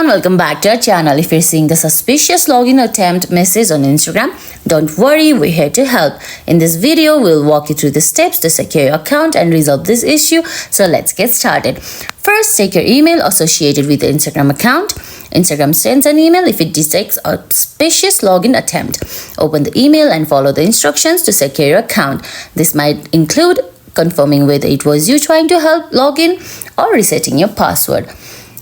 everyone, welcome back to our channel. If you're seeing the suspicious login attempt message on Instagram, don't worry, we're here to help. In this video, we'll walk you through the steps to secure your account and resolve this issue. So let's get started. First, take your email associated with the Instagram account. Instagram sends an email if it detects a suspicious login attempt. Open the email and follow the instructions to secure your account. This might include confirming whether it was you trying to help log in or resetting your password.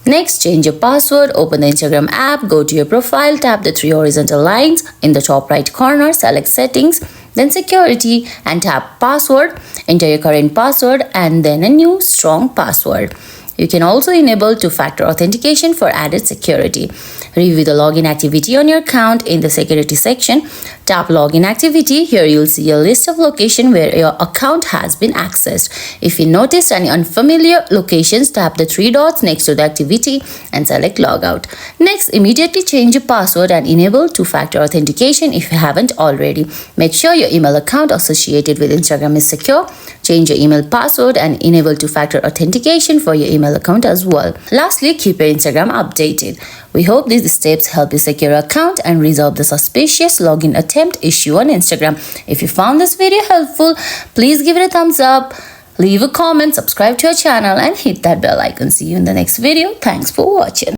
Next, change your password, open the Instagram app, go to your profile, tap the three horizontal lines in the top right corner, select settings, then security and tap password, enter your current password and then a new strong password. You can also enable two-factor authentication for added security. Review the login activity on your account in the security section. Tap login activity. Here you'll see a list of locations where your account has been accessed. If you notice any unfamiliar locations, tap the three dots next to the activity and select logout. Next, immediately change your password and enable two-factor authentication if you haven't already. Make sure your email account associated with Instagram is secure. Change your email password and enable two-factor authentication for your email account as well. Lastly, keep your Instagram updated. We hope these steps help you secure your account and resolve the suspicious login attempt issue on Instagram. If you found this video helpful, please give it a thumbs up, leave a comment, subscribe to our channel and hit that bell icon. See you in the next video. Thanks for watching.